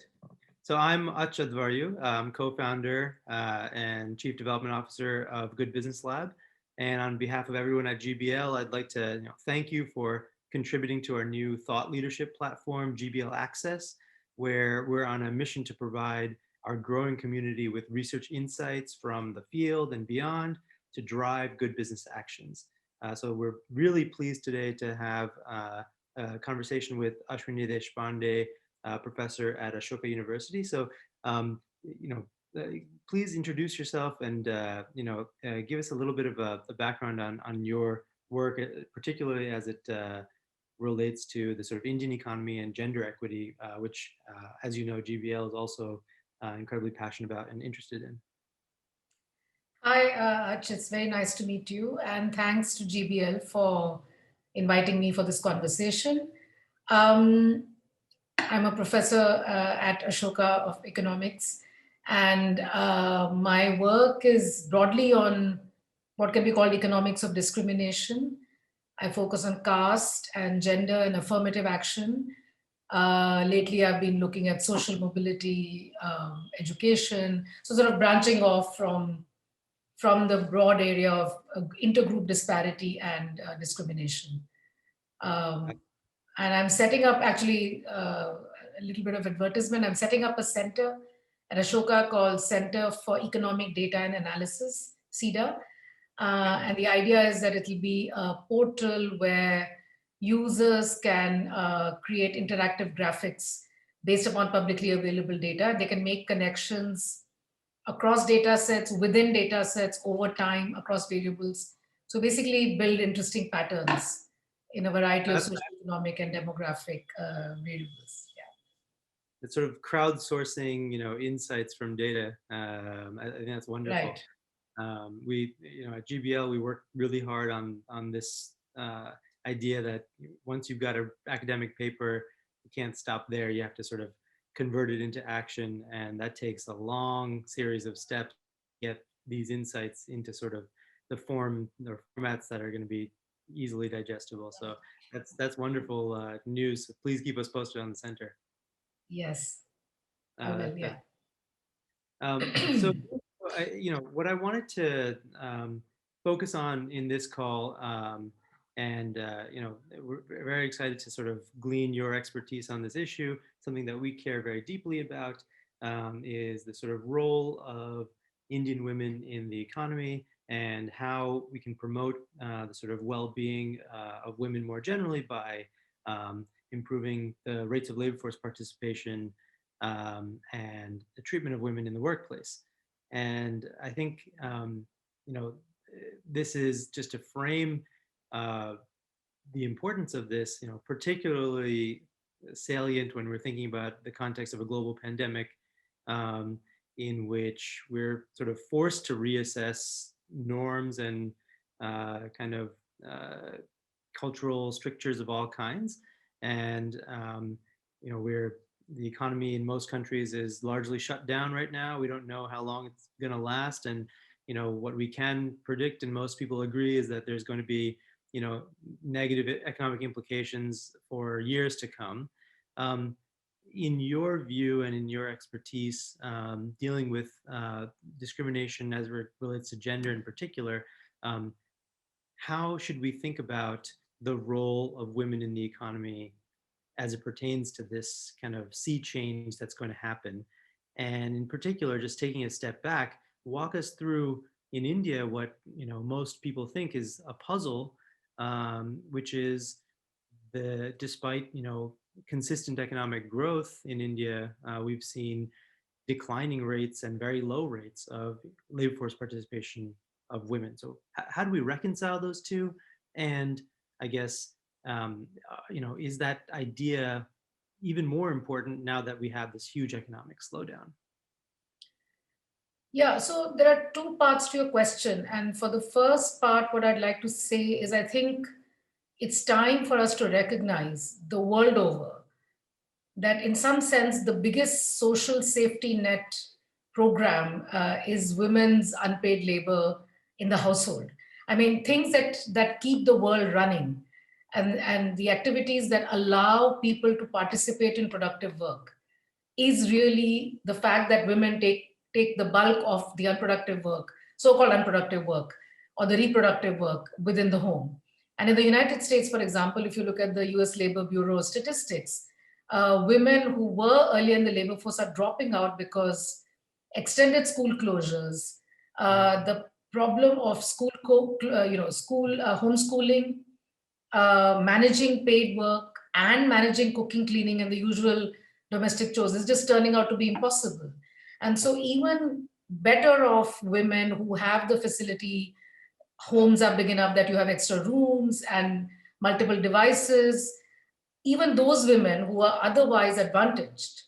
Great. So I'm Achyuta Adhvaryu. I'm co-founder and chief development officer of Good Business Lab. And on behalf of everyone at GBL, I'd like to thank you for contributing to our new thought leadership platform, GBL Access, where we're on a mission to provide our growing community with research insights from the field and beyond to drive good business actions. So we're really pleased today to have a conversation with Ashwini Deshpande, professor at Ashoka University. So, please introduce yourself and give us a little bit of a background on your work, particularly as it relates to the sort of Indian economy and gender equity, which, as you know, GBL is also incredibly passionate about and interested in. Hi, Arch. It's very nice to meet you. And thanks to GBL for inviting me for this conversation. I'm a professor at Ashoka of Economics. And my work is broadly on what can be called economics of discrimination. I focus on caste and gender and affirmative action. Lately, I've been looking at social mobility, education, so sort of branching off from the broad area of intergroup disparity and discrimination. And I'm setting up actually a little bit of advertisement. I'm setting up a center at Ashoka called Center for Economic Data and Analysis, CEDA. And the idea is that it'll be a portal where users can create interactive graphics based upon publicly available data. They can make connections across data sets, within data sets, over time, across variables. So basically build interesting patterns in a variety of socioeconomic and demographic variables. Yeah. It's sort of crowdsourcing, insights from data. I think that's wonderful. Right. We, at GBL, we work really hard on this idea that once you've got an academic paper, you can't stop there. You have to sort of convert it into action, and that takes a long series of steps to get these insights into sort of the formats that are going to be easily digestible. So that's wonderful news. So please keep us posted on the center. Yes, I will. Yeah. So, what I wanted to focus on in this call, we're very excited to sort of glean your expertise on this issue. Something that we care very deeply about is the sort of role of Indian women in the economy and how we can promote the sort of well-being of women more generally by improving the rates of labor force participation and the treatment of women in the workplace. And I think, this is just to frame the importance of this, particularly salient when we're thinking about the context of a global pandemic in which we're sort of forced to reassess norms and kind of cultural strictures of all kinds. And, the economy in most countries is largely shut down right now. We don't know how long it's going to last. And, what we can predict, and most people agree, is that there's going to be, negative economic implications for years to come. In your view and in your expertise, dealing with discrimination as it relates to gender in particular, how should we think about the role of women in the economy as it pertains to this kind of sea change that's going to happen? And in particular, just taking a step back, walk us through in India what most people think is a puzzle, which is despite consistent economic growth in India, we've seen declining rates and very low rates of labor force participation of women. So how do we reconcile those two? And I guess is that idea even more important now that we have this huge economic slowdown? Yeah, so there are two parts to your question. And for the first part, what I'd like to say is I think it's time for us to recognize the world over that in some sense, the biggest social safety net program is women's unpaid labor in the household. I mean, things that keep the world running and the activities that allow people to participate in productive work. is really the fact that women take the bulk of the unproductive work, so-called unproductive work, or the reproductive work within the home. And in the United States, for example, if you look at the US Labor Bureau statistics, women who were earlier in the labor force are dropping out because extended school closures, the problem of school homeschooling, managing paid work and managing cooking, cleaning, and the usual domestic chores is just turning out to be impossible. And so even better off women who have the facility, homes are big enough that you have extra rooms and multiple devices, even those women who are otherwise advantaged,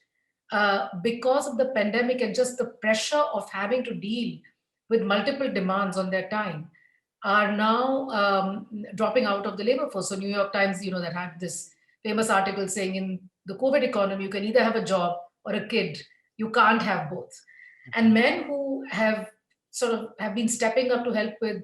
because of the pandemic and just the pressure of having to deal with multiple demands on their time, are now dropping out of the labor force. So New York Times, that had this famous article saying in the COVID economy, you can either have a job or a kid. You can't have both. And men who have been stepping up to help with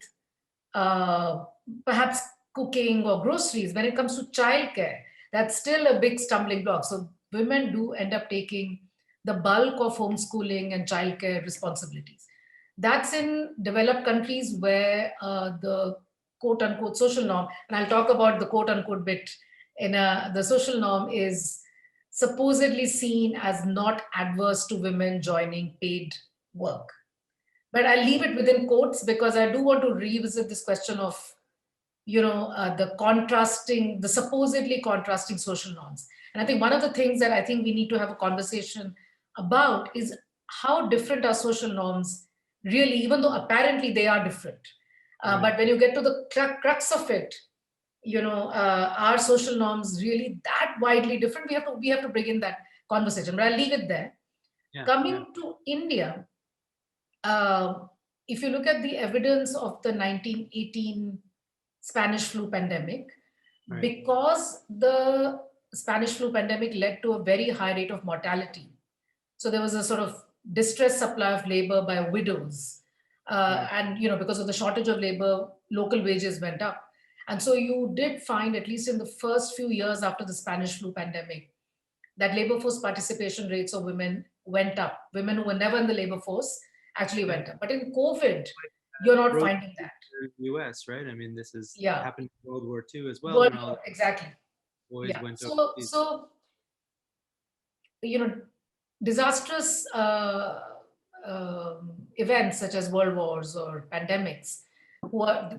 perhaps cooking or groceries, when it comes to childcare, that's still a big stumbling block. So women do end up taking the bulk of homeschooling and childcare responsibilities. That's in developed countries where the quote unquote social norm, and I'll talk about the quote unquote bit the social norm is supposedly seen as not adverse to women joining paid work. But I'll leave it within quotes because I do want to revisit this question of, the supposedly contrasting social norms. And I think one of the things that I think we need to have a conversation about is how different are social norms really, even though apparently they are different. But when you get to the crux of it, are social norms really that widely different? We have to bring in that conversation, but I'll leave it there. Coming to India, if you look at the evidence of the 1918 Spanish flu pandemic, because the Spanish flu pandemic led to a very high rate of mortality. So there was a sort of distressed supply of labor by widows. And, because of the shortage of labor, local wages went up. And so you did find, at least in the first few years after the Spanish flu pandemic, that labor force participation rates of women went up. Women who were never in the labor force actually went up. But in COVID, you're not finding that. In the US, right? I mean, this is happened in World War II as well. World War, exactly. Boys went so, disastrous events such as world wars or pandemics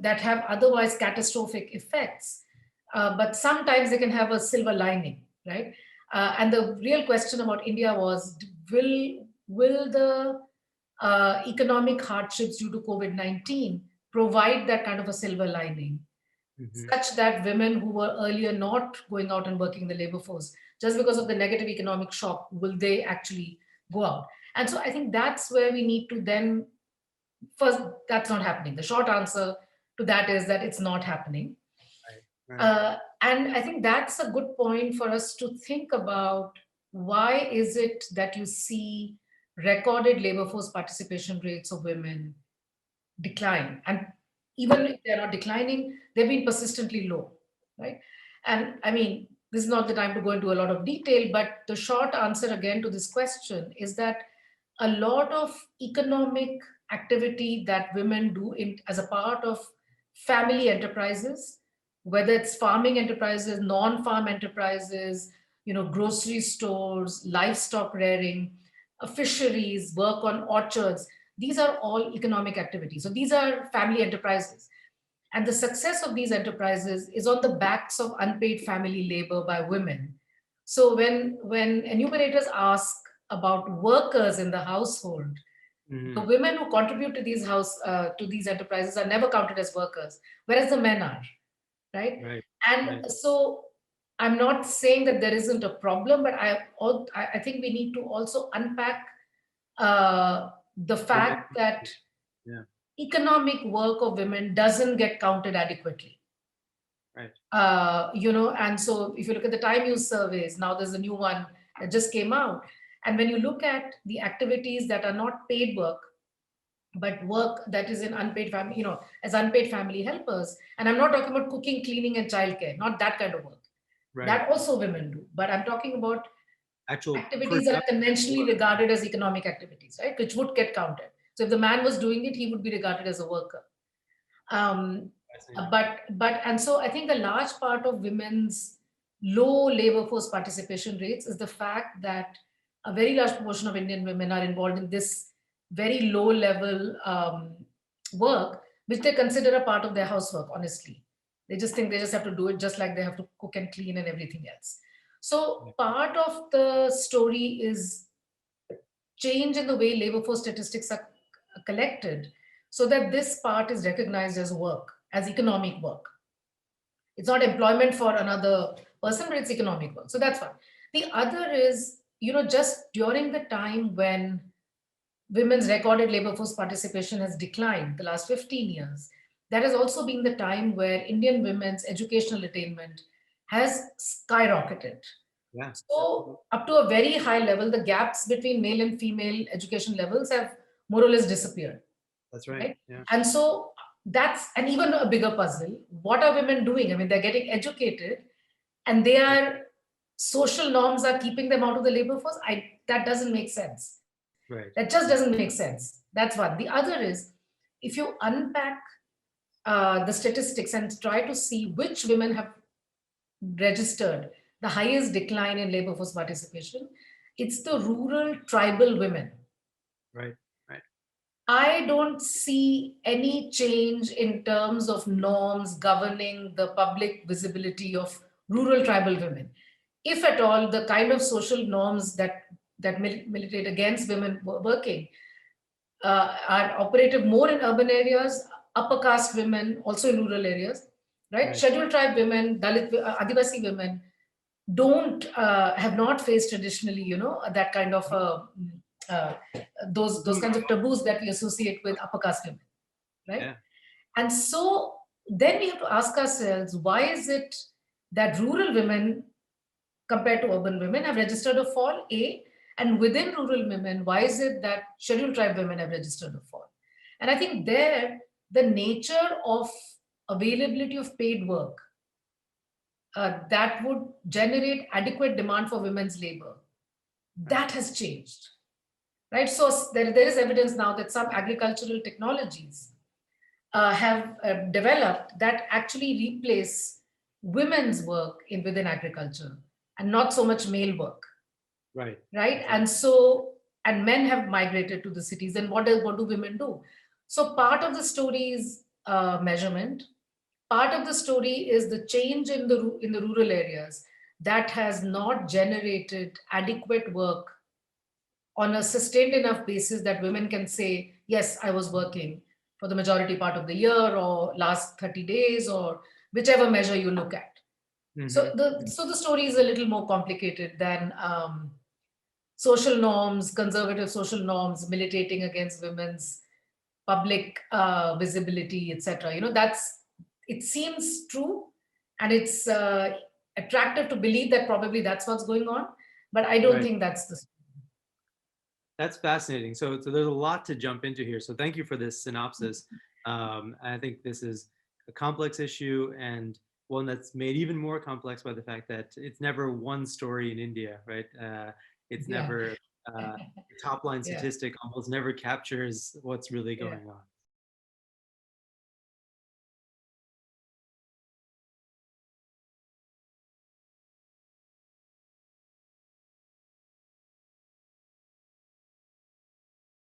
that have otherwise catastrophic effects, but sometimes they can have a silver lining, right? And the real question about India was, will the economic hardships due to COVID-19 provide that kind of a silver lining, such that women who were earlier not going out and working in the labor force, just because of the negative economic shock, will they actually go out? And so I think that's where we need to then, first, that's not happening. The short answer to that is that it's not happening. And I think that's a good point for us to think about, why is it that you see recorded labor force participation rates of women decline? And even if they're not declining, they've been persistently low, right? And I mean, this is not the time to go into a lot of detail, but the short answer again to this question is that a lot of economic activity that women do as a part of family enterprises, whether it's farming enterprises, non-farm enterprises, grocery stores, livestock rearing, fisheries, work on orchards, these are all economic activities. So these are family enterprises. And the success of these enterprises is on the backs of unpaid family labor by women. So when enumerators ask about workers in the household, the women who contribute to these enterprises are never counted as workers, whereas the men are, right? And so I'm not saying that there isn't a problem, but I think we need to also unpack the fact that economic work of women doesn't get counted adequately. And so if you look at the Time Use surveys, now there's a new one that just came out. And when you look at the activities that are not paid work, but work that is in unpaid family, as unpaid family helpers, and I'm not talking about cooking, cleaning, and childcare, not that kind of work. That also women do. But I'm talking about actual activities that are productive conventionally work. regarded as economic activities, right? Which would get counted. So if the man was doing it, he would be regarded as a worker. Um, Fascinating. and so I think a large part of women's low labor force participation rates is the fact that a very large proportion of Indian women are involved in this very low level work, which they consider a part of their housework. Honestly, they just think they just have to do it, just like they have to cook and clean and everything else. So part of the story is change in the way labor force statistics are collected so that this part is recognized as work, as economic work. It's not employment for another person, but it's economic work. So that's one. The other is, just during the time when women's recorded labor force participation has declined the last 15 years, that has also been the time where Indian women's educational attainment has skyrocketed. Yeah. So, up to a very high level, the gaps between male and female education levels have more or less disappeared, That's right. right? Yeah. And so, that's an even a bigger puzzle. What are women doing? I mean, they're getting educated and social norms are keeping them out of the labor force. That doesn't make sense. Right. That just doesn't make sense. That's one. The other is, if you unpack the statistics and try to see which women have registered the highest decline in labor force participation, it's the rural tribal women. Right. Right. I don't see any change in terms of norms governing the public visibility of rural tribal women. If at all, the kind of social norms that militate against women working are operative more in urban areas, upper caste women also in rural areas, right? Right. Scheduled tribe women, Dalit, Adivasi women don't have not faced traditionally, that kind of uh, those kinds of taboos that we associate with upper caste women, right? Yeah. And so then we have to ask ourselves, why is it that rural women compared to urban women have registered a fall? A, and within rural women, why is it that scheduled tribe women have registered a fall? And I think there, the nature of availability of paid work that would generate adequate demand for women's labor, that has changed, right? So there is evidence now that some agricultural technologies have developed that actually replace women's work within agriculture and not so much male work, Right. right? That's right. And so, and men have migrated to the cities. And what do women do? So part of the story is measurement. Part of the story is the change in the rural areas that has not generated adequate work on a sustained enough basis that women can say, yes, I was working for the majority part of the year or last 30 days or whichever measure you look at. Mm-hmm. So the story is a little more complicated than social norms, conservative social norms militating against women's public visibility, etc. It seems true, and it's attractive to believe that probably that's what's going on, but I don't Right. think that's the. That's fascinating. So there's a lot to jump into here. So thank you for this synopsis. I think this is a complex issue and one that's made even more complex by the fact that it's never one story in India, right? It's Yeah, never the top line yeah, statistic almost never captures what's really yeah, going on.